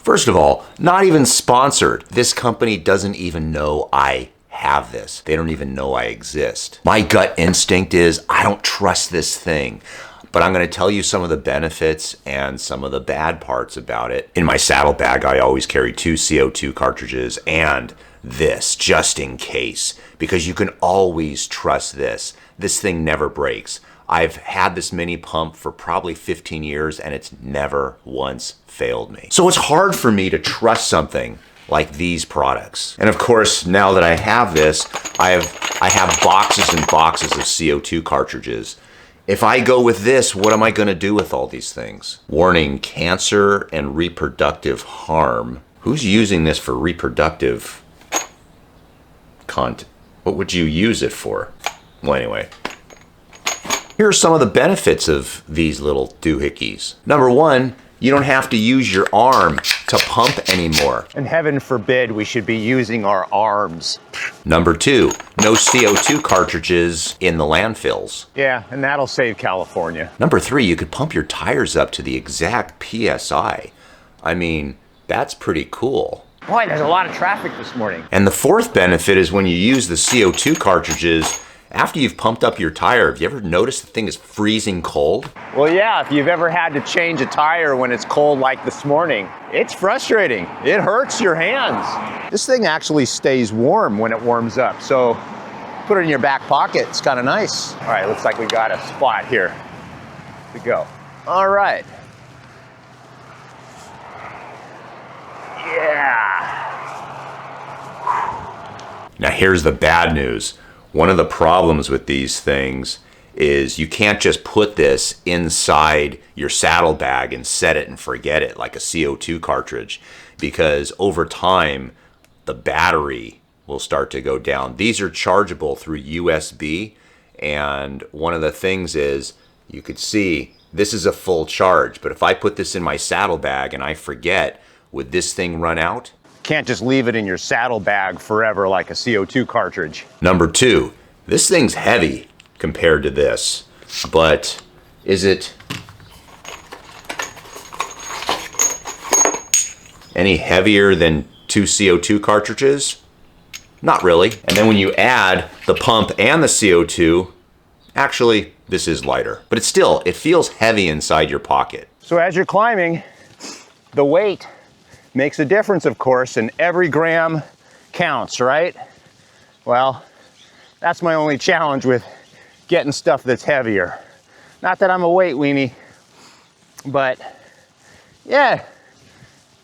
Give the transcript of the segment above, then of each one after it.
First of all, not even sponsored. This company doesn't even know I have this. They don't even know I exist. My gut instinct is I don't trust this thing. But I'm going to tell you some of the benefits and some of the bad parts about it. In my saddlebag, I always carry 2 CO2 cartridges and this, just in case, because you can always trust this. This thing never breaks. I've had this mini pump for probably 15 years and it's never once failed me. So it's hard for me to trust something like these products. And of course, now that I have this, I have boxes and boxes of CO2 cartridges. If I go with this, what am I going to do with all these things? Warning, cancer and reproductive harm. Who's using this for reproductive content? What would you use it for? Well, anyway. Here are some of the benefits of these little doohickeys. Number 1, you don't have to use your arm to pump anymore. And heaven forbid we should be using our arms. Number 2, no CO2 cartridges in the landfills. Yeah, and that'll save California. Number 3, you could pump your tires up to the exact PSI. I mean, that's pretty cool. Boy, there's a lot of traffic this morning. And the 4th benefit is when you use the CO2 cartridges, after you've pumped up your tire, have you ever noticed the thing is freezing cold? Well, yeah, if you've ever had to change a tire when it's cold like this morning, it's frustrating. It hurts your hands. This thing actually stays warm when it warms up, so put it in your back pocket. It's kind of nice. All right, looks like we got a spot here to go. All right. Yeah. Now here's the bad news. One of the problems with these things is you can't just put this inside your saddlebag and set it and forget it like a CO2 cartridge, because over time the battery will start to go down. These are chargeable through USB, and one of the things is you could see this is a full charge, but if I put this in my saddlebag and I forget, would this thing run out? Can't just leave it in your saddlebag forever like a CO2 cartridge. Number 2, this thing's heavy compared to this, but is it any heavier than 2 CO2 cartridges? Not really. And then when you add the pump and the CO2, actually this is lighter, but it's still, it feels heavy inside your pocket. So as you're climbing, the weight makes a difference, of course, and every gram counts, right? Well, that's my only challenge with getting stuff that's heavier. Not that I'm a weight weenie, but yeah,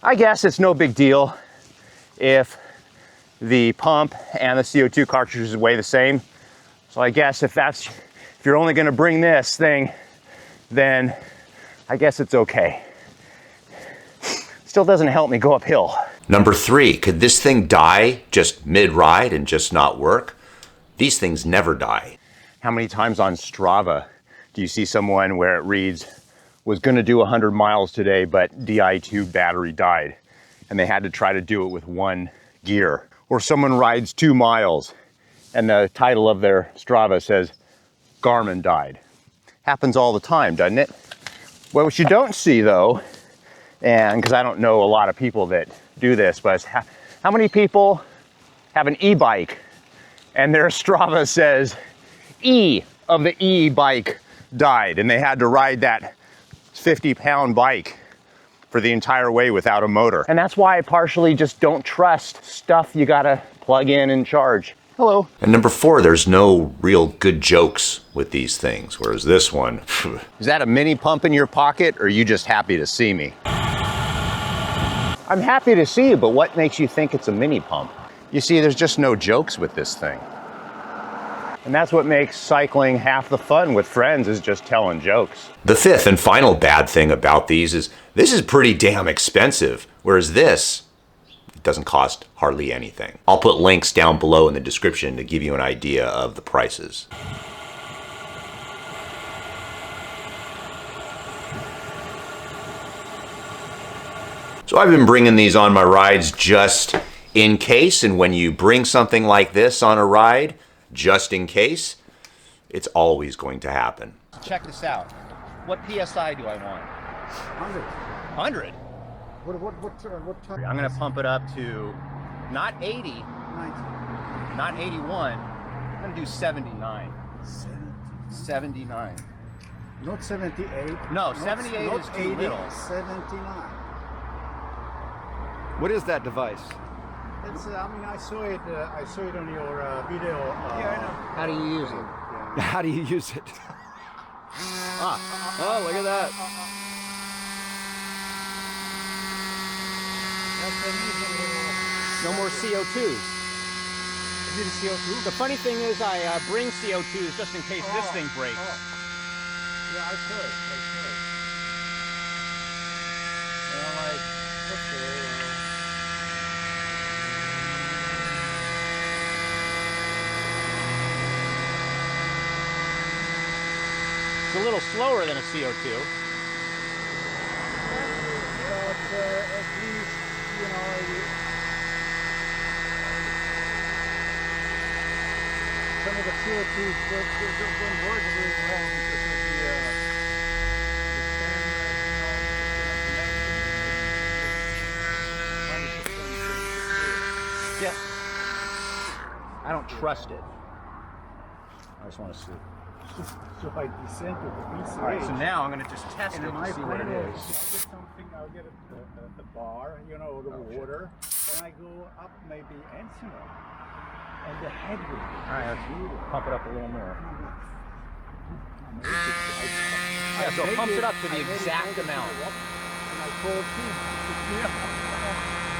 I guess it's no big deal if the pump and the CO2 cartridges weigh the same. So I guess if you're only gonna bring this thing, then I guess it's okay. Still doesn't help me go uphill. Number 3, could this thing die just mid-ride and just not work? These things never die. How many times on Strava do you see someone where it reads, was gonna do 100 miles today, but Di2 battery died, and they had to try to do it with 1 gear? Or someone rides 2 miles, and the title of their Strava says, Garmin died. Happens all the time, doesn't it? Well, what you don't see though, and because I don't know a lot of people that do this, but how many people have an e-bike and their Strava says E of the e-bike died, and they had to ride that 50-pound bike for the entire way without a motor? And that's why I partially just don't trust stuff you gotta plug in and charge. Hello. And number 4, there's no real good jokes with these things, whereas this one, Is that a mini pump in your pocket, or are you just happy to see me? I'm happy to see you, but what makes you think it's a mini pump? You see, there's just no jokes with this thing. And that's what makes cycling half the fun with friends, is just telling jokes. The 5th and final bad thing about these is this is pretty damn expensive, whereas this doesn't cost hardly anything. I'll put links down below in the description to give you an idea of the prices. So I've been bringing these on my rides just in case, and when you bring something like this on a ride, just in case, it's always going to happen. Check this out. What PSI do I want? 100. 100? What time? I'm gonna pump it up to not 80, 90. not 81. I'm gonna do 79. 79. Not 78. No, 78 not is too 80, little. 79. What is that device? It's, I mean, I saw it on your video. Yeah, I know. How do you use it? How do you use it? Oh, look at that. No more CO2s. Is it CO2? The funny thing is I bring CO2s just in case this thing breaks. Yeah, I saw it. And I'm like, okay. It's a little slower than a CO2. But at least, you know, some of the CO2s don't work very well because of the stem, you know, Yeah. I don't trust it. I just want to see. so I descend to the BCH. All right, so now I'm going to just test And it in to my see what it plan is. I'll get a bar, you know, the water, and I go up maybe Ensenada. And the headwind. All right, let's pump it up a little more. Yeah, so it pumps it up to the exact amount. And I told him,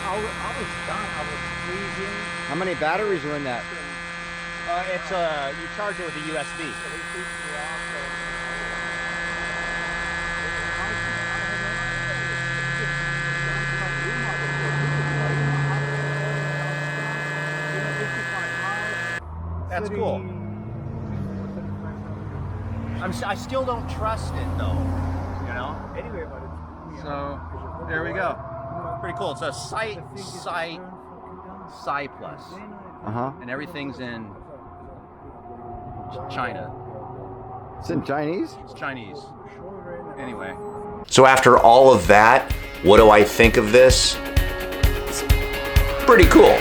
I was done, I was freezing. How many batteries are in that? It's you charge it with a USB. That's cool. I still don't trust it though, you know. Anyway, but So there we go. Pretty cool. It's a CycPlus, and everything's in China. It's in Chinese? It's Chinese. Anyway. So after all of that, what do I think of this? It's pretty cool.